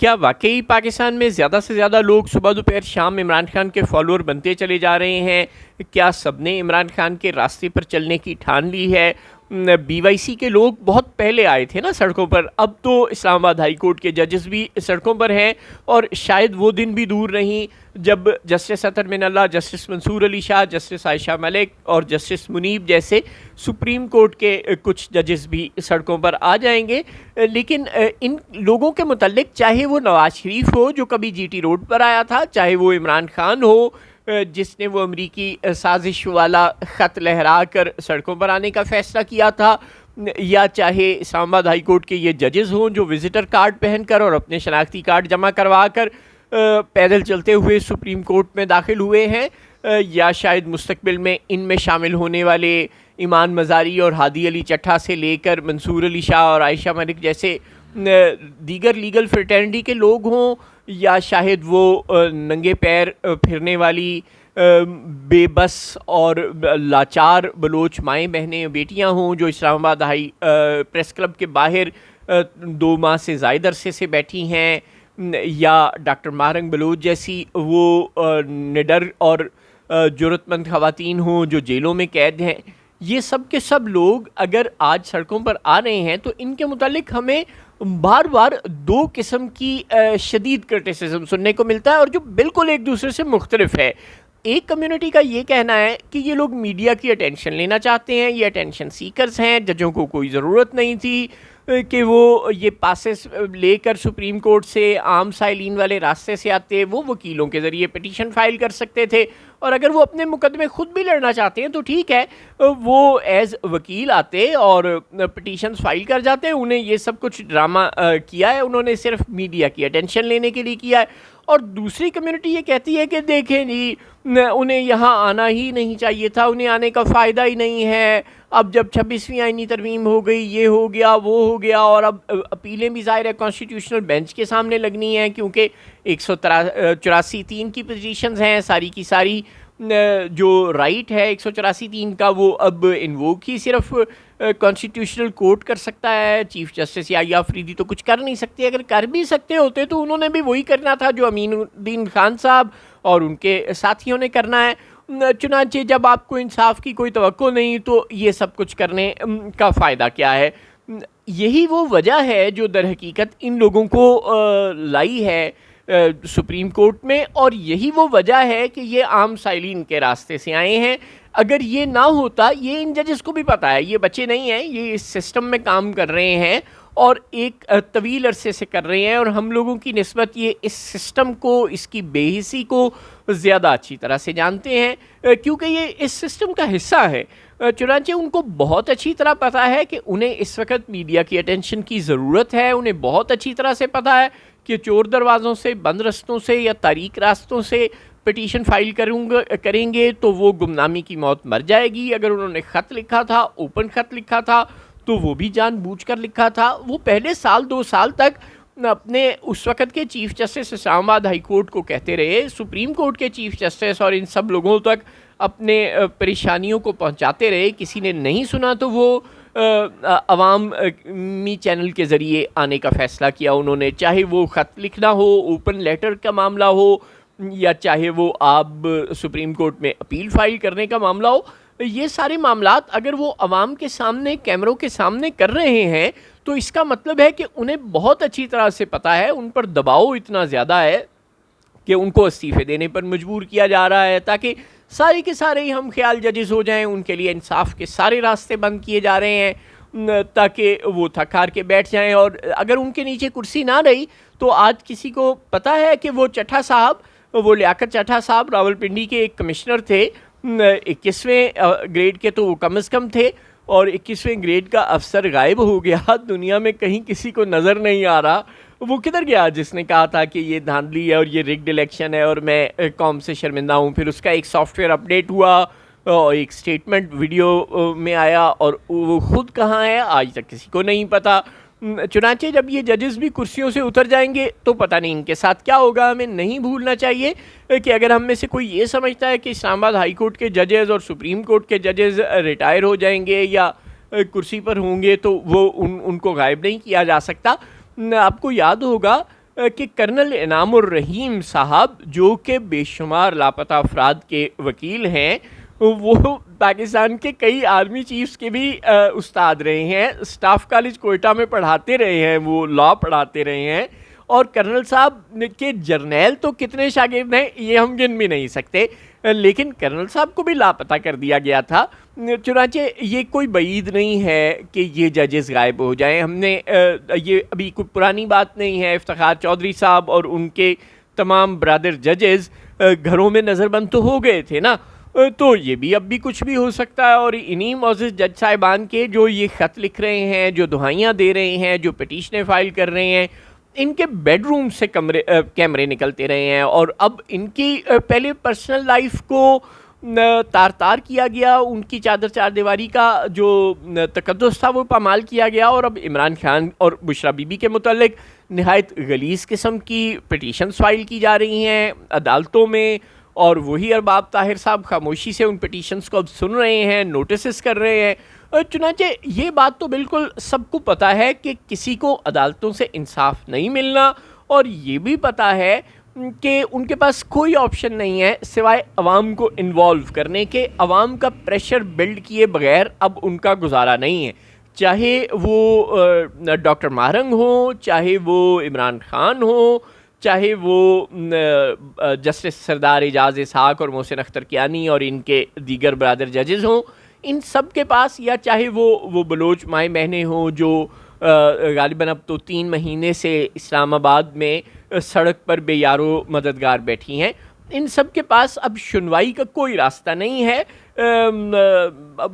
کیا واقعی پاکستان میں زیادہ سے زیادہ لوگ صبح دوپہر شام عمران خان کے فالوور بنتے چلے جا رہے ہیں؟ کیا سب نے عمران خان کے راستے پر چلنے کی ٹھان لی ہے؟ بی وائی سی کے لوگ بہت پہلے آئے تھے نا سڑکوں پر، اب تو اسلام آباد ہائی کورٹ کے ججز بھی سڑکوں پر ہیں، اور شاید وہ دن بھی دور نہیں جب جسٹس اطہر من اللہ، جسٹس منصور علی شاہ، جسٹس عائشہ ملک اور جسٹس منیب جیسے سپریم کورٹ کے کچھ ججز بھی سڑکوں پر آ جائیں گے۔ لیکن ان لوگوں کے متعلق، چاہے وہ نواز شریف ہو جو کبھی جی ٹی روڈ پر آیا تھا، چاہے وہ عمران خان ہو جس نے وہ امریکی سازش والا خط لہرا کر سڑکوں پر آنے کا فیصلہ کیا تھا، یا چاہے اسلام آباد ہائی کورٹ کے یہ ججز ہوں جو وزٹر کارڈ پہن کر اور اپنے شناختی کارڈ جمع کروا کر پیدل چلتے ہوئے سپریم کورٹ میں داخل ہوئے ہیں، یا شاید مستقبل میں ان میں شامل ہونے والے ایمان مزاری اور ہادی علی چٹھا سے لے کر منصور علی شاہ اور عائشہ ملک جیسے دیگر لیگل فرٹرنیٹی کے لوگ ہوں، یا شاید وہ ننگے پیر پھرنے والی بے بس اور لاچار بلوچ مائیں بہنیں بیٹیاں ہوں جو اسلام آباد ہائی پریس کلب کے باہر 2 ماہ سے زائد عرصے سے بیٹھی ہیں، یا ڈاکٹر ماہرنگ بلوچ جیسی وہ نڈر اور جرأت مند خواتین ہوں جو جیلوں میں قید ہیں۔ یہ سب کے سب لوگ اگر آج سڑکوں پر آ رہے ہیں تو ان کے متعلق ہمیں بار بار 2 قسم کی شدید کرٹیسزم سننے کو ملتا ہے، اور جو بالکل ایک دوسرے سے مختلف ہے۔ ایک کمیونٹی کا یہ کہنا ہے کہ یہ لوگ میڈیا کی اٹینشن لینا چاہتے ہیں، یہ اٹینشن سیکرز ہیں، ججوں کو کوئی ضرورت نہیں تھی کہ وہ یہ پاسز لے کر سپریم کورٹ سے عام سائلین والے راستے سے آتے، وہ وکیلوں کے ذریعے پٹیشن فائل کر سکتے تھے، اور اگر وہ اپنے مقدمے خود بھی لڑنا چاہتے ہیں تو ٹھیک ہے، وہ ایز وکیل آتے اور پٹیشنز فائل کر جاتے۔ انہیں یہ سب کچھ ڈرامہ کیا ہے، انہوں نے صرف میڈیا کی اٹینشن لینے کے لیے کیا ہے۔ اور دوسری کمیونٹی یہ کہتی ہے کہ دیکھیں جی، انہیں یہاں آنا ہی نہیں چاہیے تھا، انہیں آنے کا فائدہ ہی نہیں ہے، اب جب 26ویں آئینی ترمیم ہو گئی، یہ ہو گیا وہ ہو گیا، اور اب اپیلیں بھی ظاہر ہے کانسٹیٹیوشنل بینچ کے سامنے لگنی ہیں، کیونکہ 184(3) کی پوزیشنز ہیں، ساری کی ساری جو رائٹ ہے 184(3) کا وہ اب انووک ہی صرف کانسٹیٹیوشنل کورٹ کر سکتا ہے، چیف جسٹس یا آفریدی تو کچھ کر نہیں سکتے۔ اگر کر بھی سکتے ہوتے تو انہوں نے بھی وہی کرنا تھا جو امین الدین خان صاحب اور ان کے ساتھیوں نے کرنا ہے۔ چنانچہ جب آپ کو انصاف کی کوئی توقع نہیں تو یہ سب کچھ کرنے کا فائدہ کیا ہے؟ یہی وہ وجہ ہے جو در حقیقت ان لوگوں کو لائی ہے سپریم کورٹ میں، اور یہی وہ وجہ ہے کہ یہ عام سائلین کے راستے سے آئے ہیں۔ اگر یہ نہ ہوتا، یہ ان ججز کو بھی پتہ ہے، یہ بچے نہیں ہیں، یہ اس سسٹم میں کام کر رہے ہیں اور ایک طویل عرصے سے کر رہے ہیں، اور ہم لوگوں کی نسبت یہ اس سسٹم کو، اس کی بے حسی کو زیادہ اچھی طرح سے جانتے ہیں کیونکہ یہ اس سسٹم کا حصہ ہے۔ چنانچہ ان کو بہت اچھی طرح پتہ ہے کہ انہیں اس وقت میڈیا کی اٹینشن کی ضرورت ہے، انہیں بہت اچھی طرح سے پتہ ہے کہ چور دروازوں سے، بند رستوں سے یا تاریک راستوں سے پٹیشن فائل کریں گے تو وہ گمنامی کی موت مر جائے گی۔ اگر انہوں نے خط لکھا تھا، اوپن خط لکھا تھا، تو وہ بھی جان بوجھ کر لکھا تھا۔ وہ پہلے 2 سال تک اپنے اس وقت کے چیف جسٹس اسلام آباد ہائی کورٹ کو کہتے رہے، سپریم کورٹ کے چیف جسٹس اور ان سب لوگوں تک اپنے پریشانیوں کو پہنچاتے رہے۔ کسی نے نہیں سنا تو وہ عوامی چینل کے ذریعے آنے کا فیصلہ کیا انہوں نے، چاہے وہ خط لکھنا ہو، اوپن لیٹر کا معاملہ ہو، یا چاہے وہ آپ سپریم کورٹ میں اپیل فائل کرنے کا معاملہ ہو۔ یہ سارے معاملات اگر وہ عوام کے سامنے، کیمروں کے سامنے کر رہے ہیں تو اس کا مطلب ہے کہ انہیں بہت اچھی طرح سے پتہ ہے، ان پر دباؤ اتنا زیادہ ہے کہ ان کو استعفے دینے پر مجبور کیا جا رہا ہے، تاکہ سارے کے سارے ہی ہم خیال ججز ہو جائیں، ان کے لیے انصاف کے سارے راستے بند کیے جا رہے ہیں تاکہ وہ تھک ہار کے بیٹھ جائیں۔ اور اگر ان کے نیچے کرسی نہ رہی تو آج کسی کو پتہ ہے کہ وہ چٹھا صاحب، وہ لیاقت چٹھا صاحب راولپنڈی کے ایک کمشنر تھے، 21ویں گریڈ کے تو وہ کم از کم تھے، اور 21ویں گریڈ کا افسر غائب ہو گیا، دنیا میں کہیں کسی کو نظر نہیں آ رہا۔ وہ کدھر گیا جس نے کہا تھا کہ یہ دھاندلی ہے اور یہ رگڈ الیکشن ہے اور میں قوم سے شرمندہ ہوں؟ پھر اس کا ایک سافٹ ویئر اپڈیٹ ہوا اور ایک سٹیٹمنٹ ویڈیو میں آیا، اور وہ خود کہاں ہے آج تک کسی کو نہیں پتہ۔ چنانچہ جب یہ ججز بھی کرسیوں سے اتر جائیں گے تو پتہ نہیں ان کے ساتھ کیا ہوگا۔ ہمیں نہیں بھولنا چاہیے کہ اگر ہم میں سے کوئی یہ سمجھتا ہے کہ اسلام آباد ہائی کورٹ کے ججز اور سپریم کورٹ کے ججز ریٹائر ہو جائیں گے یا کرسی پر ہوں گے تو وہ ان کو غائب نہیں کیا جا سکتا۔ آپ کو یاد ہوگا کہ کرنل انعام الرحیم صاحب جو کہ بے شمار لاپتہ افراد کے وکیل ہیں، وہ پاکستان کے کئی آرمی چیفز کے بھی استاد رہے ہیں، اسٹاف کالج کوئٹہ میں پڑھاتے رہے ہیں، وہ لا پڑھاتے رہے ہیں، اور کرنل صاحب کے جرنیل تو کتنے شاگرد ہیں یہ ہم گن بھی نہیں سکتے، لیکن کرنل صاحب کو بھی لاپتہ کر دیا گیا تھا۔ چنانچہ یہ کوئی بعید نہیں ہے کہ یہ ججز غائب ہو جائیں۔ ہم نے یہ ابھی کوئی پرانی بات نہیں ہے، افتخار چودھری صاحب اور ان کے تمام برادر ججز گھروں میں نظر بند تو ہو گئے تھے نا، تو یہ بھی اب بھی کچھ بھی ہو سکتا ہے، اور انہی معزز جج صاحبان کے جو یہ خط لکھ رہے ہیں، جو دہائیاں دے رہے ہیں، جو پٹیشنیں فائل کر رہے ہیں، ان کے بیڈ روم سے کیمرے نکلتے رہے ہیں، اور اب ان کی پہلے پرسنل لائف کو تار تار کیا گیا، ان کی چادر چار دیواری کا جو تقدس تھا وہ پامال کیا گیا، اور اب عمران خان اور بشرا بی بی کے متعلق نہایت غلیظ قسم کی پٹیشنز فائل کی جا رہی ہیں عدالتوں میں، اور وہی ارباب طاہر صاحب خاموشی سے ان پٹیشنز کو اب سن رہے ہیں، نوٹسز کر رہے ہیں۔ چنانچہ یہ بات تو بالکل سب کو پتہ ہے کہ کسی کو عدالتوں سے انصاف نہیں ملنا، اور یہ بھی پتہ ہے کہ ان کے پاس کوئی آپشن نہیں ہے سوائے عوام کو انوالو کرنے کے، عوام کا پریشر بلڈ کیے بغیر اب ان کا گزارا نہیں ہے، چاہے وہ ڈاکٹر مہرنگ ہوں، چاہے وہ عمران خان ہوں، چاہے وہ جسٹس سردار اعجاز اسحاق اور محسن اختر کیانی اور ان کے دیگر برادر ججز ہوں، ان سب کے پاس، یا چاہے وہ بلوچ مائیں بہنیں ہوں جو غالباً اب تو 3 مہینے سے اسلام آباد میں سڑک پر بے یارو مددگار بیٹھی ہیں، ان سب کے پاس اب سنوائی کا کوئی راستہ نہیں ہے۔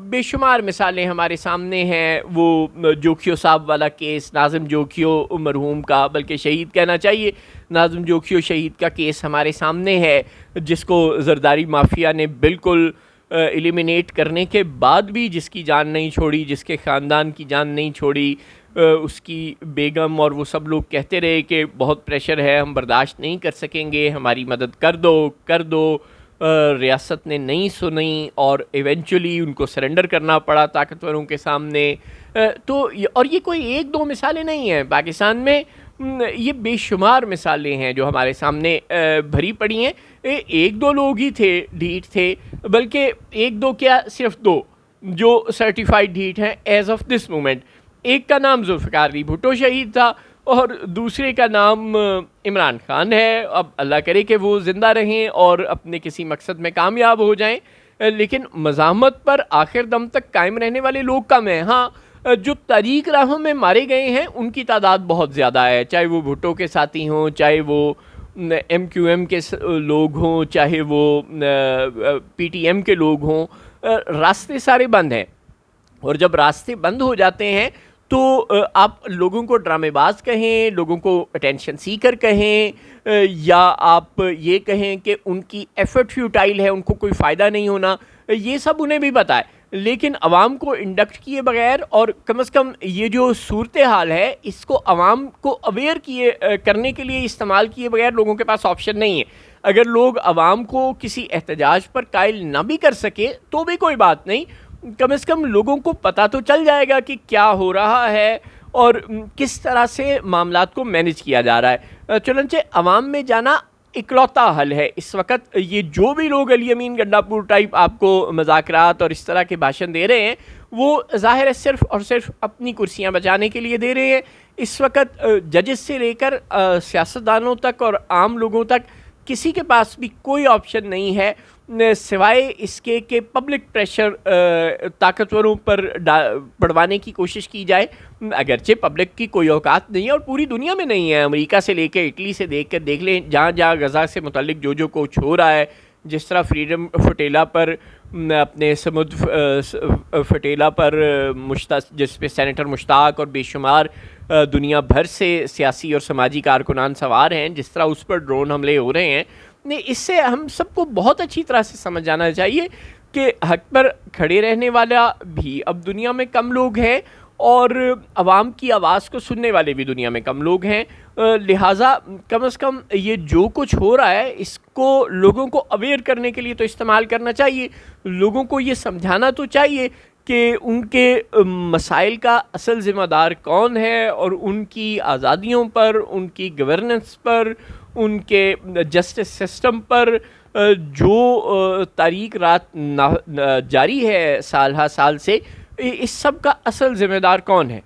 بے شمار مثالیں ہمارے سامنے ہیں، وہ جوکھیو صاحب والا کیس، ناظم جوکھیو مرحوم کا، بلکہ شہید کہنا چاہیے، ناظم جوکھیو شہید کا کیس ہمارے سامنے ہے، جس کو زرداری مافیا نے بالکل ایلیمینیٹ کرنے کے بعد بھی جس کی جان نہیں چھوڑی، جس کے خاندان کی جان نہیں چھوڑی، اس کی بیگم اور وہ سب لوگ کہتے رہے کہ بہت پریشر ہے، ہم برداشت نہیں کر سکیں گے، ہماری مدد کر دو، ریاست نے نہیں سنی، اور ایونچولی ان کو سرنڈر کرنا پڑا طاقتوروں کے سامنے۔ تو اور یہ کوئی ایک دو مثالیں نہیں ہیں، پاکستان میں یہ بے شمار مثالیں ہیں جو ہمارے سامنے بھری پڑی ہیں۔ ایک دو لوگ ہی تھے ڈھیٹ تھے، بلکہ ایک دو کیا، صرف 2 جو سرٹیفائیڈ ڈھیٹ ہیں ایز آف دس مومنٹ۔ ایک کا نام ذوالفقار علی بھٹو شہید تھا، اور دوسرے کا نام عمران خان ہے۔ اب اللہ کرے کہ وہ زندہ رہیں اور اپنے کسی مقصد میں کامیاب ہو جائیں، لیکن مزاحمت پر آخر دم تک قائم رہنے والے لوگ کم ہیں۔ ہاں، جو تاریک راہوں میں مارے گئے ہیں ان کی تعداد بہت زیادہ ہے، چاہے وہ بھٹو کے ساتھی ہوں، چاہے وہ ایم کیو ایم کے لوگ ہوں، چاہے وہ پی ٹی ایم کے لوگ ہوں۔ راستے سارے بند ہیں، اور جب راستے بند ہو جاتے ہیں تو آپ لوگوں کو ڈرامے باز کہیں، لوگوں کو اٹینشن سیکر کہیں، یا آپ یہ کہیں کہ ان کی ایفرٹ فیوٹائل ہے، ان کو کوئی فائدہ نہیں ہونا، یہ سب انہیں بھی پتہ ہے، لیکن عوام کو انڈکٹ کیے بغیر، اور کم از کم یہ جو صورتحال ہے اس کو عوام کو اویئر کرنے کے لیے استعمال کیے بغیر لوگوں کے پاس آپشن نہیں ہے۔ اگر لوگ عوام کو کسی احتجاج پر قائل نہ بھی کر سکے تو بھی کوئی بات نہیں، کم از کم لوگوں کو پتہ تو چل جائے گا کہ کیا ہو رہا ہے اور کس طرح سے معاملات کو مینج کیا جا رہا ہے۔ چنانچہ عوام میں جانا اکلوتا حل ہے اس وقت۔ یہ جو بھی لوگ علی امین گنڈا پور ٹائپ آپ کو مذاکرات اور اس طرح کے بھاشن دے رہے ہیں، وہ ظاہر ہے صرف اور صرف اپنی کرسیاں بچانے کے لیے دے رہے ہیں۔ اس وقت ججز سے لے کر سیاستدانوں تک اور عام لوگوں تک کسی کے پاس بھی کوئی آپشن نہیں ہے سوائے اس کے کہ پبلک پریشر طاقتوروں پر پڑوانے کی کوشش کی جائے، اگرچہ پبلک کی کوئی اوقات نہیں ہے اور پوری دنیا میں نہیں ہے۔ امریکہ سے لے کے اٹلی سے دیکھ لیں، جہاں جہاں غزہ سے متعلق جو کچھ ہو رہا ہے، جس طرح فریڈم فٹیلا پر اپنے سمود فٹیلا پر جس پہ سینیٹر مشتاق اور بے شمار دنیا بھر سے سیاسی اور سماجی کارکنان سوار ہیں، جس طرح اس پر ڈرون حملے ہو رہے ہیں، اس سے ہم سب کو بہت اچھی طرح سے سمجھ جانا چاہیے کہ حق پر کھڑے رہنے والا بھی اب دنیا میں کم لوگ ہیں، اور عوام کی آواز کو سننے والے بھی دنیا میں کم لوگ ہیں۔ لہٰذا کم از کم یہ جو کچھ ہو رہا ہے اس کو لوگوں کو اویئر کرنے کے لیے تو استعمال کرنا چاہیے، لوگوں کو یہ سمجھانا تو چاہیے کہ ان کے مسائل کا اصل ذمہ دار کون ہے، اور ان کی آزادیوں پر، ان کی گورننس پر، ان کے جسٹس سسٹم پر جو تاریک رات جاری ہے سال ہا سال سے، اس سب کا اصل ذمہ دار کون ہے؟